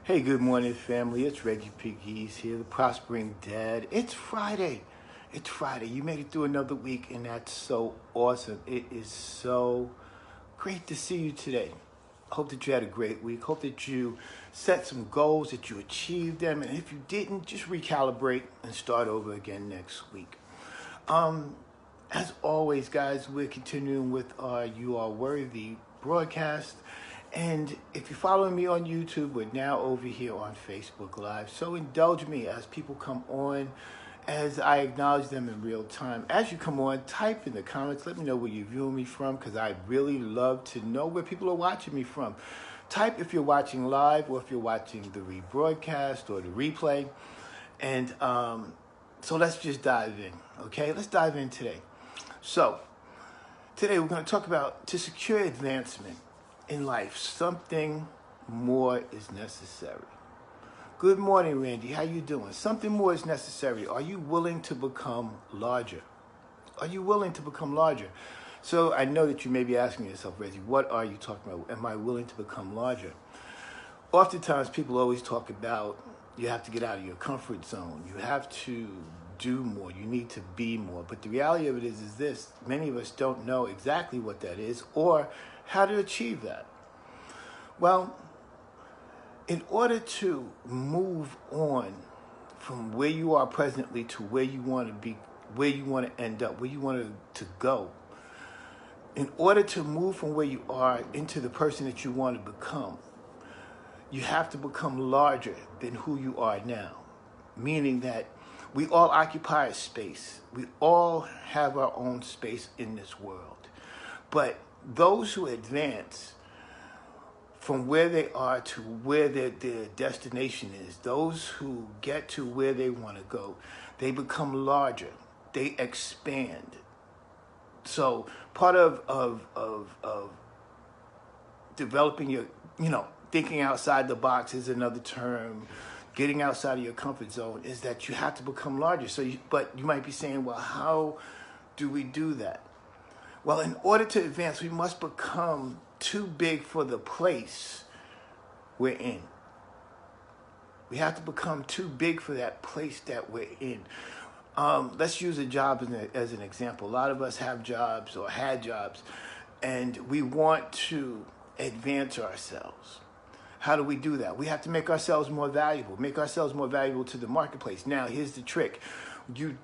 Hey, good morning, family. It's Reggie Piggies here, the Prospering Dad. It's Friday. It's Friday. You made it through another week, and that's so awesome. It is so great to see you today. Hope that you had a great week. Hope that you set some goals, that you achieved them, and if you didn't, just recalibrate and start over again next week. As always, guys, we're continuing with our You Are Worthy broadcast. And if you're following me on YouTube, we're now over here on Facebook Live. So indulge me as people come on, as I acknowledge them in real time. As you come on, type in the comments. Let me know where you're viewing me from, because I really love to know where people are watching me from. Type if you're watching live or if you're watching the rebroadcast or the replay. And so let's just dive in, okay? Let's dive in today. So today we're going to talk about, to secure advancement in life, something more is necessary. Good morning, Randy. How you doing? Something more is necessary. Are you willing to become larger? Are you willing to become larger? So I know that you may be asking yourself, Reggie, what are you talking about? Am I willing to become larger? Oftentimes people always talk about you have to get out of your comfort zone. You have to do more. You need to be more. But the reality of it is this: many of us don't know exactly what that is or how to achieve that. Well, in order to move on from where you are presently to where you want to be, where you want to end up, where you want to go, in order to move from where you are into the person that you want to become, you have to become larger than who you are now. Meaning that we all occupy a space. We all have our own space in this world. But those who advance from where they are to where their destination is, those who get to where they want to go, they become larger. They expand. So part of developing your, thinking outside the box is another term. Getting outside of your comfort zone is that you have to become larger. But you might be saying, well, how do we do that? Well, in order to advance, we must become too big for the place we're in. We have to become too big for that place that we're in. Let's use a job as an example. A lot of us have jobs or had jobs, and we want to advance ourselves. How do we do that? We have to make ourselves more valuable to the marketplace. Now, here's the trick. You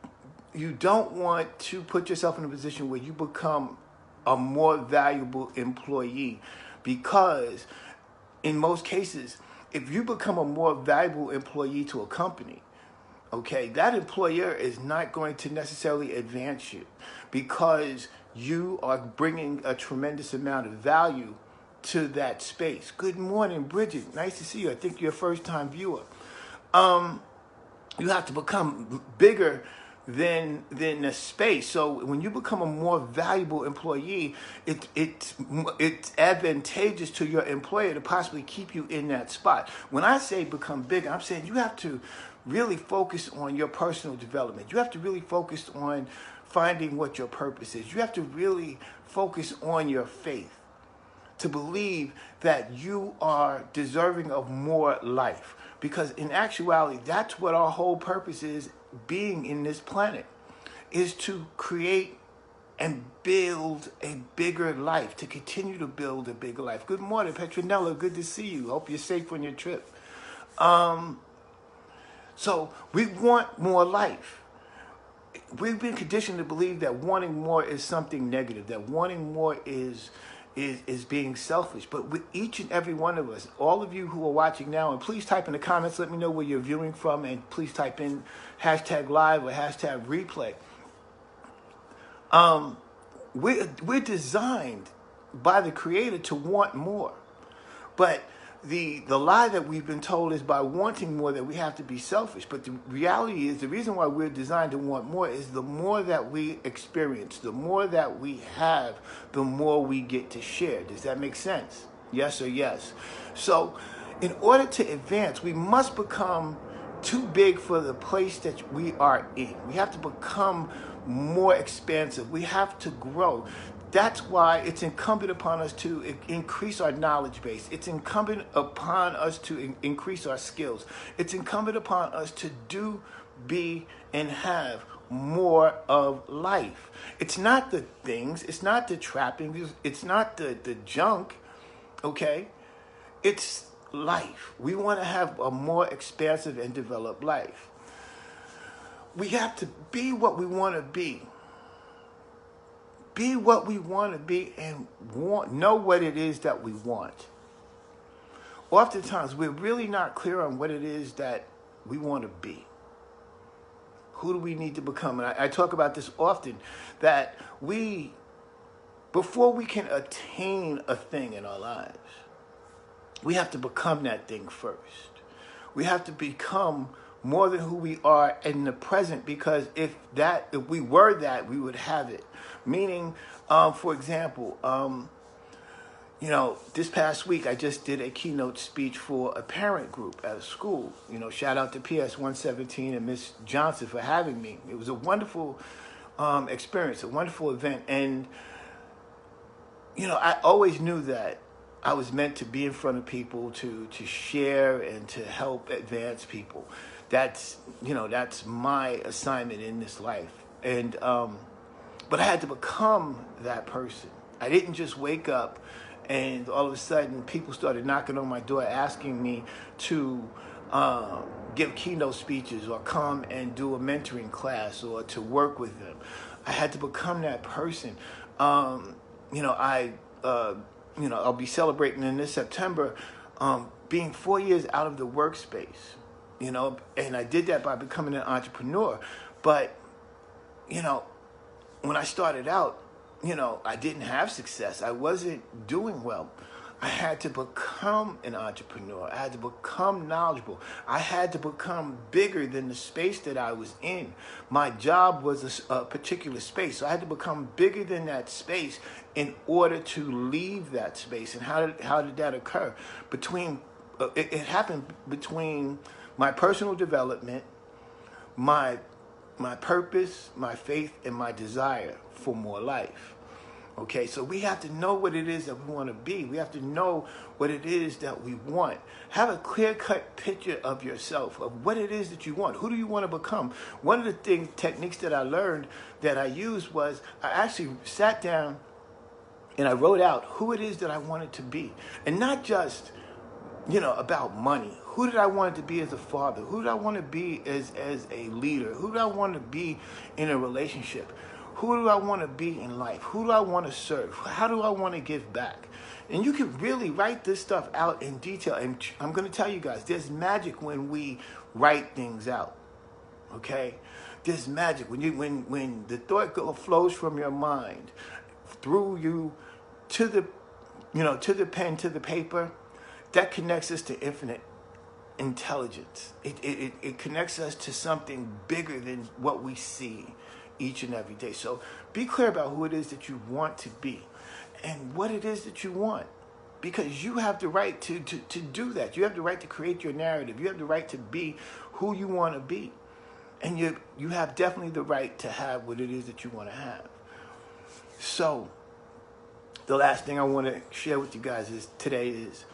don't want to put yourself in a position where you become a more valuable employee, because in most cases, if you become a more valuable employee to a company, okay, that employer is not going to necessarily advance you, because you are bringing a tremendous amount of value to that space. Good morning, Bridget. Nice to see you. I think you're a first-time viewer. You have to become bigger than the space. So when you become a more valuable employee, it's advantageous to your employer to possibly keep you in that spot. When I say become bigger, I'm saying you have to really focus on your personal development. You have to really focus on finding what your purpose is. You have to really focus on your faith, to believe that you are deserving of more life. Because in actuality, that's what our whole purpose is, being in this planet, is to create and build a bigger life, to continue to build a bigger life. Good morning, Petronella. Good to see you. Hope you're safe on your trip. So we want more life. We've been conditioned to believe that wanting more is something negative, that wanting more is being selfish. But with each and every one of us, all of you who are watching now, and please type in the comments, let me know where you're viewing from, and please type in #live or #replay. We're designed by the Creator to want more. But the lie that we've been told is by wanting more that we have to be selfish. But the reality is, the reason why we're designed to want more is the more that we experience, the more that we have, the more we get to share. Does that make sense? Yes or yes? So in order to advance, we must become too big for the place that we are in. We have to become more expansive. We have to grow. That's why it's incumbent upon us to increase our knowledge base. It's incumbent upon us to increase our skills. It's incumbent upon us to do, be, and have more of life. It's not the things, it's not the trappings, it's not the junk, okay? It's life. We want to have a more expansive and developed life. We have to be what we want to be. Be what we want to be and know what it is that we want. Oftentimes, we're really not clear on what it is that we want to be. Who do we need to become? And I talk about this often, that before we can attain a thing in our lives, we have to become that thing first. We have to become more than who we are in the present, because if we were that, we would have it. Meaning, for example, this past week I just did a keynote speech for a parent group at a school. Shout out to PS 117 and Miss Johnson for having me. It was a wonderful experience, a wonderful event, and I always knew that I was meant to be in front of people, to share and to help advance people. That's my assignment in this life. And but I had to become that person. I didn't just wake up and all of a sudden people started knocking on my door asking me to give keynote speeches or come and do a mentoring class or to work with them. I had to become that person. I'll be celebrating in this September being 4 years out of the workspace, and I did that by becoming an entrepreneur. But, when I started out, I didn't have success. I wasn't doing well. I had to become an entrepreneur. I had to become knowledgeable. I had to become bigger than the space that I was in. My job was a particular space, so I had to become bigger than that space in order to leave that space. And how did that occur? It happened between my personal development, my purpose, my faith, and my desire for more life. Okay, so we have to know what it is that we want to be. We have to know what it is that we want. Have a clear-cut picture of yourself, of what it is that you want. Who do you want to become? One of the techniques that I learned that I used was I actually sat down and I wrote out who it is that I wanted to be. And not just, about money. Who did I want to be as a father? Who did I want to be as a leader? Who did I want to be in a relationship? Who do I want to be in life? Who do I want to serve? How do I want to give back? And you can really write this stuff out in detail. And I'm going to tell you guys, there's magic when we write things out. Okay? There's magic when the thought flows from your mind through you to the pen, to the paper. That connects us to infinite intelligence. It connects us to something bigger than what we see each and every day. So be clear about who it is that you want to be and what it is that you want, because you have the right to do that. You have the right to create your narrative. You have the right to be who you want to be. And you have definitely the right to have what it is that you want to have. So the last thing I want to share with you guys today is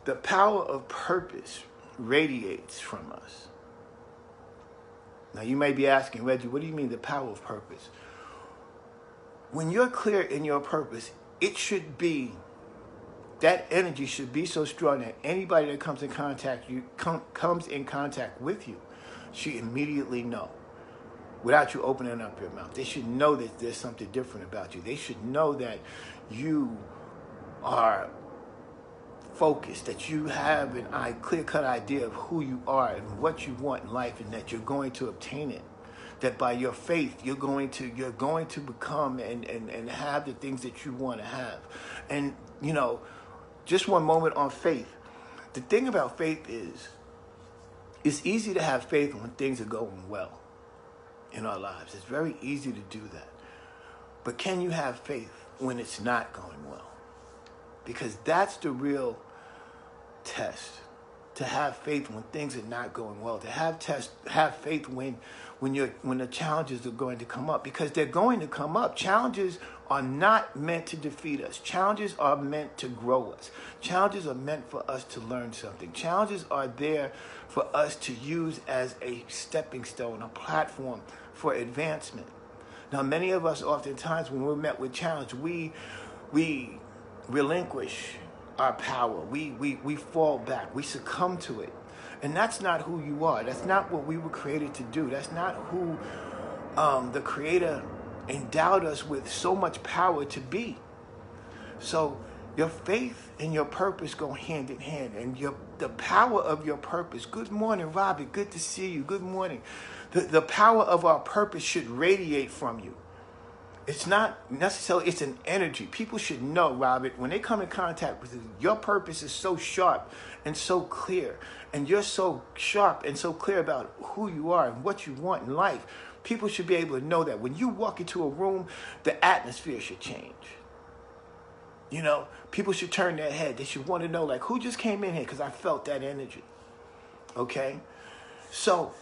the power of purpose radiates from us. Now, you may be asking, Reggie, what do you mean the power of purpose? When you're clear in your purpose, that energy should be so strong that anybody that comes in contact with you should immediately know, without you opening up your mouth. They should know that there's something different about you. They should know that you are focused, that you have a clear-cut idea of who you are and what you want in life, and that you're going to obtain it. That by your faith, you're going to become and have the things that you want to have. And, just one moment on faith. The thing about faith is, it's easy to have faith when things are going well in our lives. It's very easy to do that. But can you have faith when it's not going well? Because that's the real test. to have faith when things are not going well, to have faith when the challenges are going to come up, because they're going to come up. Challenges are not meant to defeat us. Challenges are meant to grow us. Challenges are meant for us to learn something. Challenges are there for us to use as a stepping stone, a platform for advancement. Now, many of us oftentimes when we're met with challenge, we relinquish our power. We fall back. We succumb to it. And that's not who you are. That's not what we were created to do. That's not who the Creator endowed us with so much power to be. So your faith and your purpose go hand in hand. And the power of your purpose. Good morning, Robbie. Good to see you. Good morning. The power of our purpose should radiate from you. It's not necessarily, it's an energy. People should know, Robert, when they come in contact with you, your purpose is so sharp and so clear. And you're so sharp and so clear about who you are and what you want in life. People should be able to know that when you walk into a room, the atmosphere should change. You know, people should turn their head. They should want to know, like, who just came in here? Because I felt that energy. Okay? So,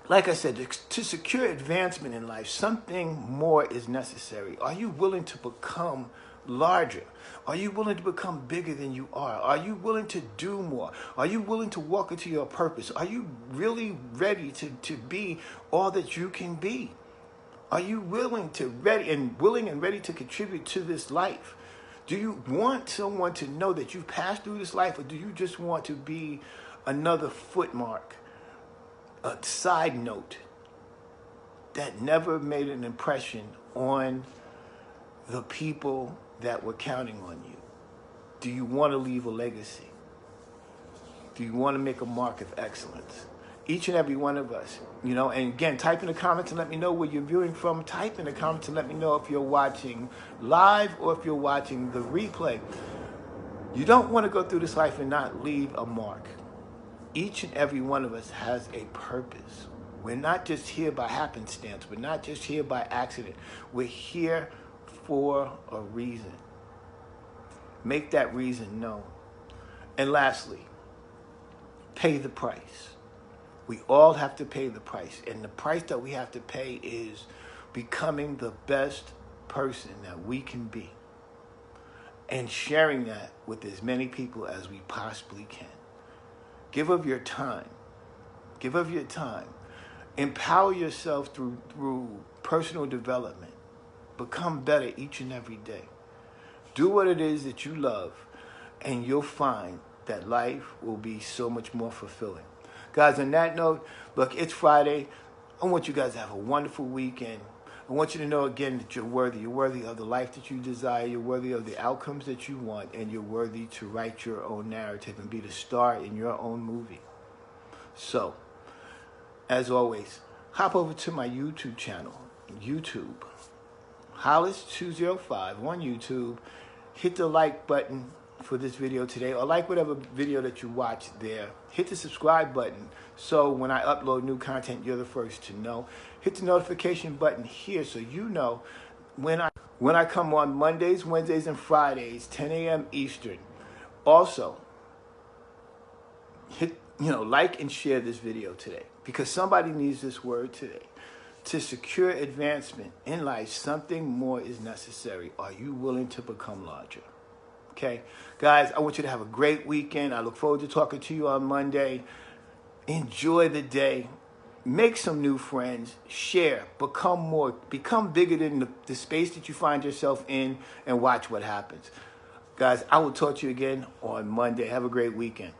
like I said, to secure advancement in life, something more is necessary. Are you willing to become larger? Are you willing to become bigger than you are? Are you willing to do more? Are you willing to walk into your purpose? Are you really ready to be all that you can be? Are you willing and ready to contribute to this life? Do you want someone to know that you've passed through this life, or do you just want to be another footmark? A side note that never made an impression on the people that were counting on you? Do you want to leave a legacy? Do you want to make a mark of excellence? Each and every one of us, you know, and again, type in the comments and let me know where you're viewing from. Type in the comments and let me know if you're watching live or if you're watching the replay. You don't want to go through this life and not leave a mark. Each and every one of us has a purpose. We're not just here by happenstance. We're not just here by accident. We're here for a reason. Make that reason known. And lastly, pay the price. We all have to pay the price. And the price that we have to pay is becoming the best person that we can be. And sharing that with as many people as we possibly can. Give of your time. Give of your time. Empower yourself through personal development. Become better each and every day. Do what it is that you love, and you'll find that life will be so much more fulfilling. Guys, on that note, look, it's Friday. I want you guys to have a wonderful weekend. I want you to know again that you're worthy. You're worthy of the life that you desire. You're worthy of the outcomes that you want. And you're worthy to write your own narrative and be the star in your own movie. So, as always, hop over to my YouTube channel, YouTube. Hollis205 on YouTube. Hit the like button for this video today, or like whatever video that you watch there. Hit the subscribe button so when I upload new content, you're the first to know. Hit the notification button here so you know when I come on Mondays, Wednesdays, and Fridays, 10 a.m. Eastern. Also, hit, like and share this video today, because somebody needs this word today. To secure advancement in life, something more is necessary. Are you willing to become larger? Okay, guys, I want you to have a great weekend. I look forward to talking to you on Monday. Enjoy the day. Make some new friends. Share. Become more. Become bigger than the space that you find yourself in, and watch what happens. Guys, I will talk to you again on Monday. Have a great weekend.